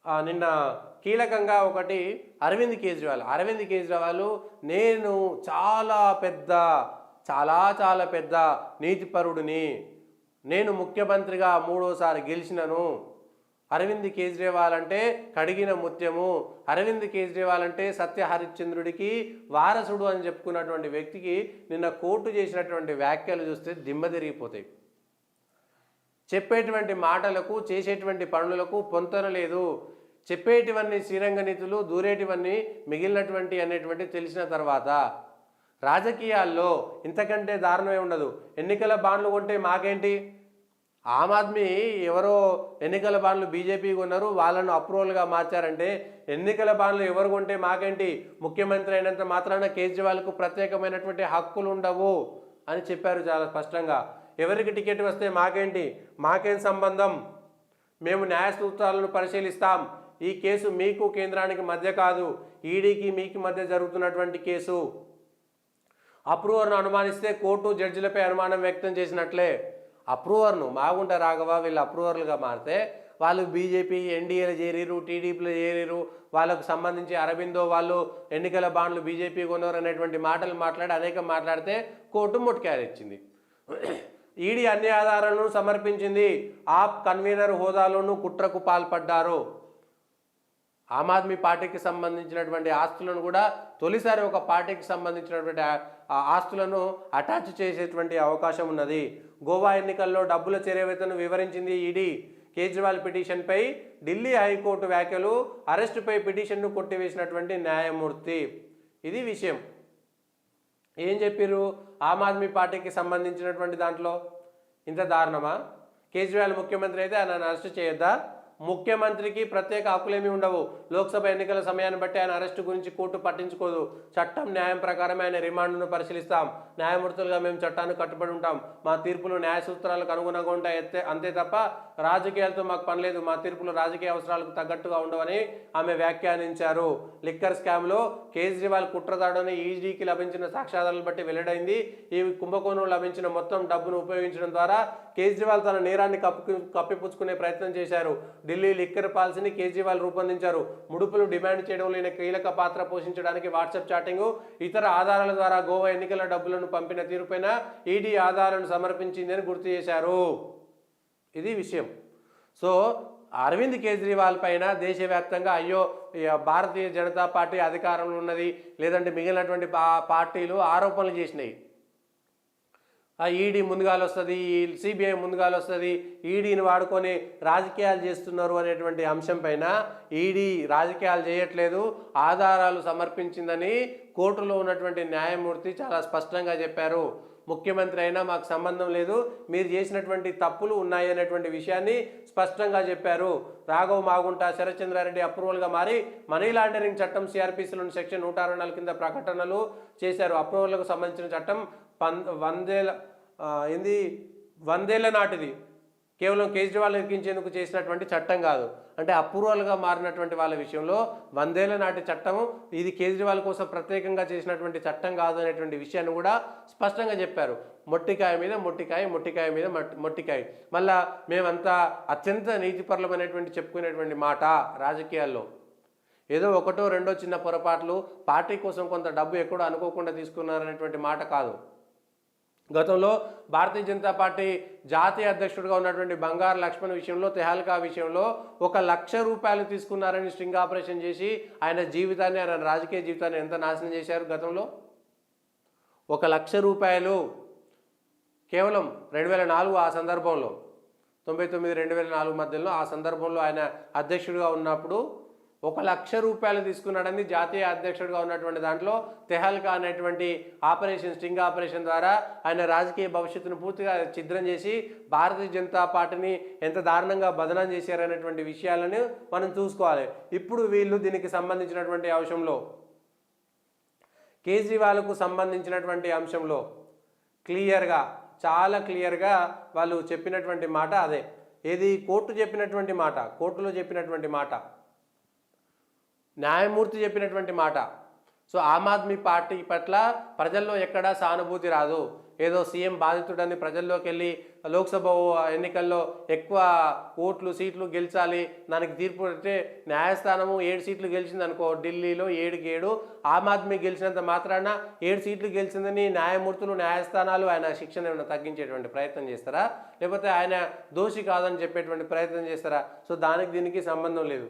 నిన్న కీలకంగా ఒకటి అరవింద్ కేజ్రీవాల్ నేను చాలా పెద్ద నీతిపరుడిని, నేను ముఖ్యమంత్రిగా మూడోసారి గెలిచినను, అరవింద్ కేజ్రీవాల్ అంటే కడిగిన ముత్యము, అరవింద్ కేజ్రీవాల్ అంటే సత్య హరిశ్చంద్రుడికి వారసుడు అని చెప్పుకున్నటువంటి వ్యక్తికి నిన్న కోర్టు చేసినటువంటి వ్యాఖ్యలు చూస్తే దిమ్మ తిరిగిపోతాయి. చెప్పేటువంటి మాటలకు చేసేటువంటి పనులకు పొంతన లేదు. చెప్పేటివన్నీ శ్రీరంగ నీతులు, దూరేటివన్నీ మిగిలినటువంటి అనేటువంటి తెలిసిన తర్వాత రాజకీయాల్లో ఇంతకంటే దారుణమే ఉండదు. ఎన్నికల బాండ్లు కొంటే మాకేంటి, ఆమ్ ఆద్మీ ఎవరో ఎన్నికల బాండ్లు బీజేపీ కొన్నారు, వాళ్ళను అప్రూవల్గా మార్చారంటే ఎన్నికల బాండ్లు ఎవరు కొంటే మాకేంటి, ముఖ్యమంత్రి అయినంత మాత్రాన కేజ్రీవాల్కు ప్రత్యేకమైనటువంటి హక్కులు ఉండవు అని చెప్పారు చాలా స్పష్టంగా. ఎవరికి టికెట్ వస్తే మాకేంటి, మాకేం సంబంధం, మేము న్యాయ సూత్రాలను పరిశీలిస్తాం, ఈ కేసు మీకు కేంద్రానికి మధ్య కాదు, ఈడీకి మీకు మధ్య జరుగుతున్నటువంటి కేసు. అప్రూవర్ను అనుమానిస్తే కోర్టు జడ్జిలపై అనుమానం వ్యక్తం చేసినట్లే. అప్రూవర్ను మాగుంట రాఘవ వీళ్ళు అప్రూవర్లుగా మారితే వాళ్ళు బీజేపీ ఎన్డీఏలో చేరిరు, టీడీపీలో చేరిరు, వాళ్ళకు సంబంధించి అరబిందో వాళ్ళు ఎన్నికల బాండ్లు బీజేపీ కొన్నారు అనేటువంటి మాటలు మాట్లాడితే కోర్టు మొట్టికాయలిచ్చింది. ఈడీ అన్ని ఆధారాలను సమర్పించింది, ఆప్ కన్వీనర్ హోదాలోనూ కుట్రకు పాల్పడ్డారు. ఆమ్ ఆద్మీ పార్టీకి సంబంధించినటువంటి ఆస్తులను కూడా తొలిసారి ఒక పార్టీకి సంబంధించినటువంటి ఆస్తులను అటాచ్ చేసేటువంటి అవకాశం ఉన్నది. గోవా ఎన్నికల్లో డబ్బుల చేరవేతను వివరించింది ఈడీ. కేజ్రీవాల్ పిటిషన్పై ఢిల్లీ హైకోర్టు వ్యాఖ్యలు, అరెస్టుపై పిటిషన్ను కొట్టివేసినటువంటి న్యాయమూర్తి. ఇది విషయం. ఏం చెప్పిర్రు ఆమ్ ఆద్మీ పార్టీకి సంబంధించినటువంటి దాంట్లో? ఇంత దారుణమా? కేజ్రీవాల్ ముఖ్యమంత్రి అయితే ఆయన అరెస్ట్ చేయొద్దా? ముఖ్యమంత్రికి ప్రత్యేక హక్కులేమీ ఉండవు. లోక్సభ ఎన్నికల సమయాన్ని బట్టి ఆయన అరెస్టు గురించి కోర్టు పట్టించుకోదు. చట్టం న్యాయం ప్రకారం ఆయన రిమాండ్ను పరిశీలిస్తాం. న్యాయమూర్తులుగా మేము చట్టాన్ని కట్టుబడి ఉంటాం. మా తీర్పులు న్యాయ సూత్రాలకు అనుగుణంగా ఉంటాయి అంతే తప్ప రాజకీయాలతో మాకు పని లేదు. మా తీర్పులు రాజకీయ అవసరాలకు తగ్గట్టుగా ఉండవని ఆమె వ్యాఖ్యానించారు. లిక్కర్ స్కామ్లో కేజ్రీవాల్ కుట్రదాడని ఈడీకి లభించిన సాక్ష్యాధారాలను బట్టి వెల్లడైంది. ఈ కుంభకోణంలో లభించిన మొత్తం డబ్బును ఉపయోగించడం ద్వారా కేజ్రీవాల్ తన నేరాన్ని కప్పిపుచ్చుకునే ప్రయత్నం చేశారు. ఢిల్లీ లిక్కర్ పాలసీని కేజ్రీవాల్ రూపొందించారు. ముడుపులు డిమాండ్ చేయడంలో ఈయన కీలక పాత్ర పోషించడానికి వాట్సాప్ చాటింగ్, ఇతర ఆధారాల ద్వారా గోవా ఎన్నికల డబ్బులను పంపిన తీరుపైన ఈడీ ఆధారాలను సమర్పించిందని గుర్తు చేశారు. ఇది విషయం. సో అరవింద్ కేజ్రీవాల్ పైన దేశవ్యాప్తంగా అయ్యో భారతీయ జనతా పార్టీ అధికారంలో ఉన్నది, లేదంటే మిగిలినటువంటి పార్టీలు ఆరోపణలు చేసినాయి. ఈడీ ముందుగాలు వస్తుంది, సిబిఐ ముందుగాలు వస్తుంది, ఈడీని వాడుకొని రాజకీయాలు చేస్తున్నారు అనేటువంటి అంశం పైన ఈడీ రాజకీయాలు చేయట్లేదు, ఆధారాలు సమర్పించిందని కోర్టులో ఉన్నటువంటి న్యాయమూర్తి చాలా స్పష్టంగా చెప్పారు. ముఖ్యమంత్రి అయినా మాకు సంబంధం లేదు, మీరు చేసినటువంటి తప్పులు ఉన్నాయి అనేటువంటి విషయాన్ని స్పష్టంగా చెప్పారు. రాఘవ్ మాగుంట శరత్చంద్రారెడ్డి అప్రూవల్గా మారి మనీ లాండరింగ్ చట్టం సిఆర్పిసిలోని సెక్షన్ 164 కింద ప్రకటనలు చేశారు. అప్రూవల్కు సంబంధించిన చట్టం 100 నాటిది, కేవలం కేజ్రీవాల్ ఎక్కించేందుకు చేసినటువంటి చట్టం కాదు. అంటే అప్రూవల్గా మారినటువంటి వాళ్ళ విషయంలో 100 నాటి చట్టం ఇది కేజ్రీవాల్ కోసం ప్రత్యేకంగా చేసినటువంటి చట్టం కాదు అనేటువంటి విషయాన్ని కూడా స్పష్టంగా చెప్పారు. మొట్టికాయ మీద మొట్టికాయ, మొట్టికాయ మీద మొట్టికాయ. మళ్ళా మేమంతా అత్యంత నీతిపరులమైనటువంటి చెప్పుకునేటువంటి మాట రాజకీయాల్లో ఏదో ఒకటో రెండో చిన్న పొరపాట్లు పార్టీ కోసం కొంత డబ్బు ఎక్కడో అనుకోకుండా తీసుకున్నారనేటువంటి మాట కాదు. గతంలో భారతీయ జనతా పార్టీ జాతీయ అధ్యక్షుడిగా ఉన్నటువంటి బంగారు లక్ష్మణ్ విషయంలో, తెహల్కా విషయంలో 1 లక్ష రూపాయలు తీసుకున్నారని స్ట్రింగ్ ఆపరేషన్ చేసి ఆయన జీవితాన్ని, ఆయన రాజకీయ జీవితాన్ని ఎంత నాశనం చేశారు. గతంలో 1 లక్ష రూపాయలు కేవలం 2004 ఆ సందర్భంలో, 99-2004 మధ్యలో ఆ సందర్భంలో ఆయన అధ్యక్షుడిగా ఉన్నప్పుడు 1 లక్ష రూపాయలు తీసుకున్నాడని జాతీయ అధ్యక్షుడిగా ఉన్నటువంటి దాంట్లో తెహల్కా అనేటువంటి ఆపరేషన్, స్ట్రింగ్ ఆపరేషన్ ద్వారా ఆయన రాజకీయ భవిష్యత్తును పూర్తిగా ఛిద్రం చేసి భారతీయ జనతా పార్టీని ఎంత దారుణంగా బదనాం చేశారనేటువంటి విషయాలను మనం చూసుకోవాలి. ఇప్పుడు వీళ్ళు దీనికి సంబంధించినటువంటి అంశంలో, కేజ్రీవాల్కు సంబంధించినటువంటి అంశంలో క్లియర్గా, చాలా క్లియర్గా వాళ్ళు చెప్పినటువంటి మాట అదే. ఏది? కోర్టు చెప్పినటువంటి మాట, కోర్టులో చెప్పినటువంటి మాట, న్యాయమూర్తి చెప్పినటువంటి మాట. సో ఆమ్ ఆద్మీ పార్టీ పట్ల ప్రజల్లో ఎక్కడా సానుభూతి రాదు. ఏదో సీఎం బాధితుడని ప్రజల్లోకి వెళ్ళి లోక్సభ ఎన్నికల్లో ఎక్కువ ఓట్లు సీట్లు గెలిచాలి, దానికి తీర్పు అంటే న్యాయస్థానము 7 సీట్లు గెలిచింది అనుకో, ఢిల్లీలో 7కి 7 ఆమ్ ఆద్మీ గెలిచినంత మాత్రాన 7 సీట్లు గెలిచిందని న్యాయమూర్తులు న్యాయస్థానాలు ఆయన శిక్షణ ఏమైనా తగ్గించేటువంటి ప్రయత్నం చేస్తారా, లేకపోతే ఆయన దోషి కాదని చెప్పేటువంటి ప్రయత్నం చేస్తారా? సో దానికి దీనికి సంబంధం లేదు.